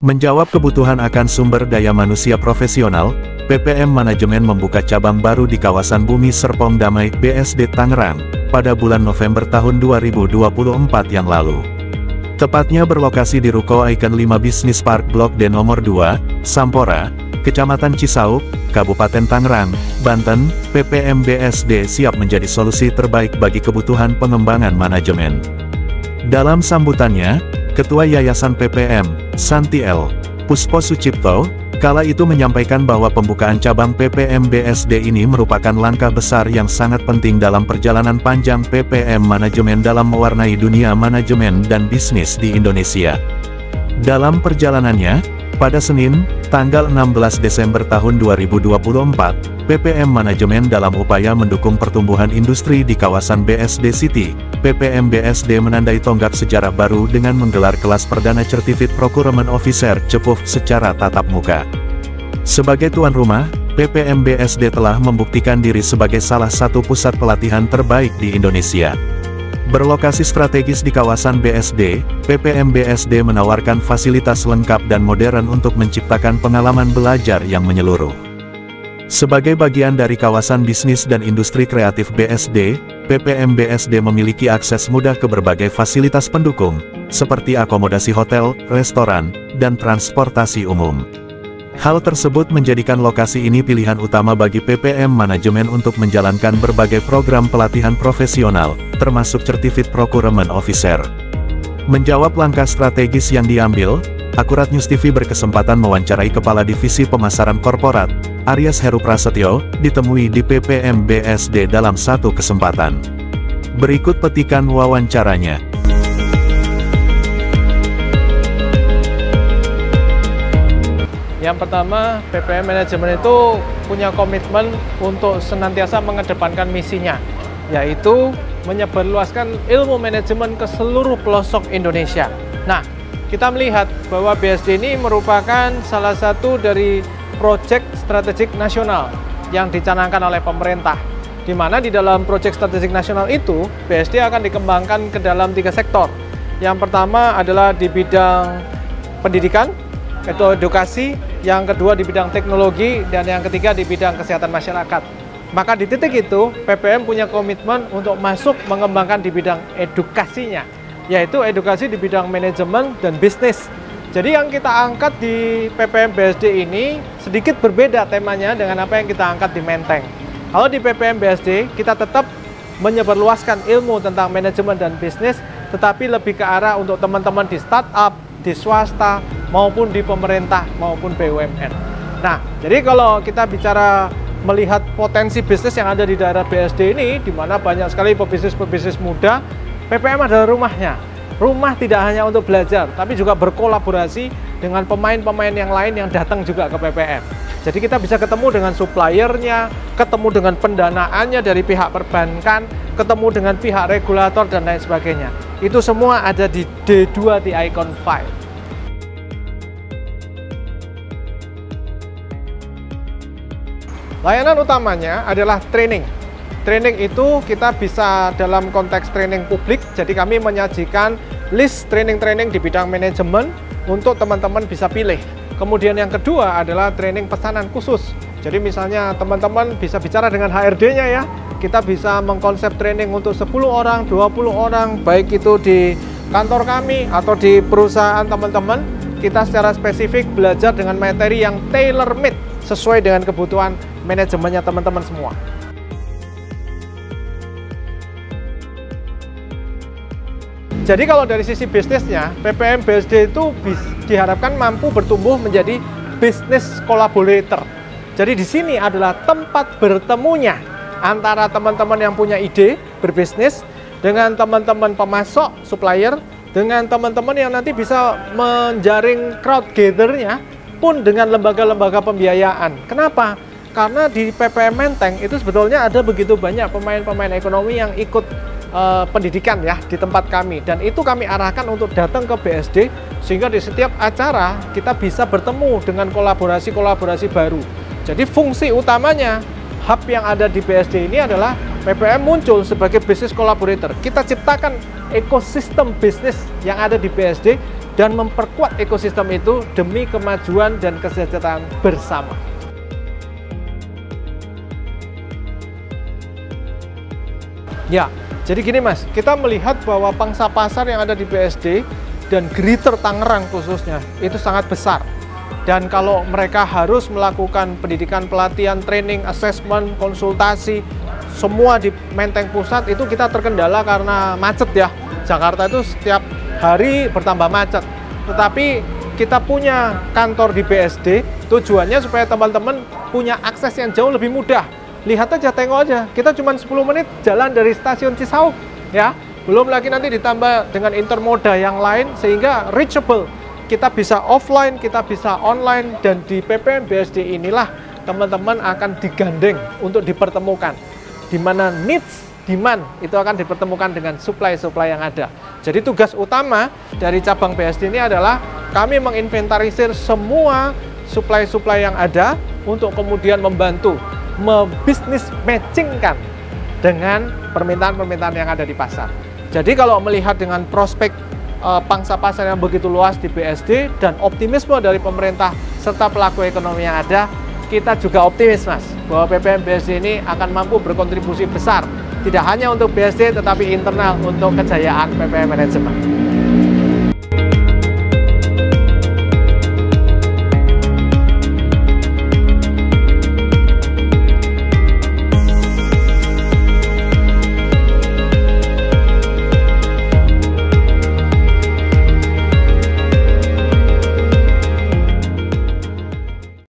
Menjawab kebutuhan akan sumber daya manusia profesional, PPM Manajemen membuka cabang baru di kawasan Bumi Serpong Damai, BSD Tangerang, pada bulan November tahun 2024 yang lalu. Tepatnya berlokasi di Ruko Icon 5 Business Park Blok D nomor 2, Sampora, Kecamatan Cisauk, Kabupaten Tangerang, Banten. PPM BSD siap menjadi solusi terbaik bagi kebutuhan pengembangan manajemen. Dalam sambutannya, Ketua Yayasan PPM, Santi L. Puspo Sucipto, kala itu menyampaikan bahwa pembukaan cabang PPM BSD ini merupakan langkah besar yang sangat penting dalam perjalanan panjang PPM Manajemen dalam mewarnai dunia manajemen dan bisnis di Indonesia. Dalam perjalanannya, pada Senin, tanggal 16 Desember tahun 2024, PPM Manajemen dalam upaya mendukung pertumbuhan industri di kawasan BSD City, PPM BSD menandai tonggak sejarah baru dengan menggelar kelas perdana Certificate Procurement Officer CEPOF secara tatap muka. Sebagai tuan rumah, PPM BSD telah membuktikan diri sebagai salah satu pusat pelatihan terbaik di Indonesia. Berlokasi strategis di kawasan BSD, PPM BSD menawarkan fasilitas lengkap dan modern untuk menciptakan pengalaman belajar yang menyeluruh. Sebagai bagian dari kawasan bisnis dan industri kreatif BSD, PPM BSD memiliki akses mudah ke berbagai fasilitas pendukung, seperti akomodasi hotel, restoran, dan transportasi umum. Hal tersebut menjadikan lokasi ini pilihan utama bagi PPM Manajemen untuk menjalankan berbagai program pelatihan profesional, termasuk Certificate Procurement Officer. Menjawab langkah strategis yang diambil, Akurat News TV berkesempatan mewawancarai Kepala Divisi Pemasaran Korporat, Aryas Heru Prasetyo, ditemui di PPM BSD dalam satu kesempatan. Berikut petikan wawancaranya. Yang pertama, PPM Manajemen itu punya komitmen untuk senantiasa mengedepankan misinya, yaitu menyebarluaskan ilmu manajemen ke seluruh pelosok Indonesia. Nah, kita melihat bahwa BSD ini merupakan salah satu dari proyek strategik nasional yang dicanangkan oleh pemerintah, di mana di dalam proyek strategik nasional itu, BSD akan dikembangkan ke dalam 3 sektor. Yang pertama adalah di bidang pendidikan, atau edukasi, yang kedua di bidang teknologi, dan yang ketiga di bidang kesehatan masyarakat. Maka di titik itu, PPM punya komitmen untuk masuk mengembangkan di bidang edukasinya, yaitu edukasi di bidang manajemen dan bisnis. Jadi yang kita angkat di PPM BSD ini sedikit berbeda temanya dengan apa yang kita angkat di Menteng. Kalau di PPM BSD, kita tetap menyebarluaskan ilmu tentang manajemen dan bisnis, tetapi lebih ke arah untuk teman-teman di startup, di swasta, maupun di pemerintah, maupun BUMN. Nah, jadi kalau kita bicara melihat potensi bisnis yang ada di daerah BSD ini, di mana banyak sekali pebisnis-pebisnis muda, PPM adalah rumahnya. Rumah tidak hanya untuk belajar, tapi juga berkolaborasi dengan pemain-pemain yang lain yang datang juga ke PPM. Jadi kita bisa ketemu dengan suppliernya, ketemu dengan pendanaannya dari pihak perbankan, ketemu dengan pihak regulator, dan lain sebagainya. Itu semua ada di D2 di Icon 5. Layanan utamanya adalah training. Training itu kita bisa dalam konteks training publik, jadi kami menyajikan list training-training di bidang manajemen untuk teman-teman bisa pilih. Kemudian yang kedua adalah training pesanan khusus. Jadi misalnya teman-teman bisa bicara dengan HRD-nya ya, kita bisa mengkonsep training untuk 10 orang, 20 orang, baik itu di kantor kami atau di perusahaan teman-teman. Kita secara spesifik belajar dengan materi yang tailor-made, sesuai dengan kebutuhan manajemennya teman-teman semua. Jadi kalau dari sisi bisnisnya, PPM BSD itu diharapkan mampu bertumbuh menjadi bisnis collaborator. Jadi di sini adalah tempat bertemunya antara teman-teman yang punya ide berbisnis dengan teman-teman pemasok, supplier, dengan teman-teman yang nanti bisa menjaring crowd gather-nya pun dengan lembaga-lembaga pembiayaan. Kenapa? Karena di PPM Menteng itu sebetulnya ada begitu banyak pemain-pemain ekonomi yang ikut pendidikan ya di tempat kami, dan itu kami arahkan untuk datang ke BSD sehingga di setiap acara kita bisa bertemu dengan kolaborasi-kolaborasi baru. Jadi fungsi utamanya hub yang ada di BSD ini adalah PPM muncul sebagai bisnis collaborator. Kita ciptakan ekosistem bisnis yang ada di BSD dan memperkuat ekosistem itu demi kemajuan dan kesejahteraan bersama. Ya, jadi gini Mas, kita melihat bahwa pangsa pasar yang ada di BSD dan Greater Tangerang khususnya itu sangat besar. Dan kalau mereka harus melakukan pendidikan, pelatihan, training, assessment, konsultasi, semua di Menteng Pusat itu kita terkendala karena macet ya. Jakarta itu setiap hari bertambah macet. Tetapi kita punya kantor di BSD, tujuannya supaya teman-teman punya akses yang jauh lebih mudah. Lihat aja, tengok aja, kita cuma 10 menit jalan dari stasiun Cisauk, ya. Belum lagi nanti ditambah dengan intermoda yang lain, sehingga reachable. Kita bisa offline, kita bisa online, dan di PPM BSD inilah teman-teman akan digandeng untuk dipertemukan. Di mana needs, demand, itu akan dipertemukan dengan supply-supply yang ada. Jadi tugas utama dari cabang BSD ini adalah kami menginventarisir semua supply-supply yang ada untuk kemudian membantu membisnis matchingkan dengan permintaan-permintaan yang ada di pasar. Jadi kalau melihat dengan prospek pangsa pasar yang begitu luas di BSD dan optimisme dari pemerintah serta pelaku ekonomi yang ada, kita juga optimis Mas bahwa PPM BSD ini akan mampu berkontribusi besar tidak hanya untuk BSD tetapi internal untuk kejayaan PPM manajemen.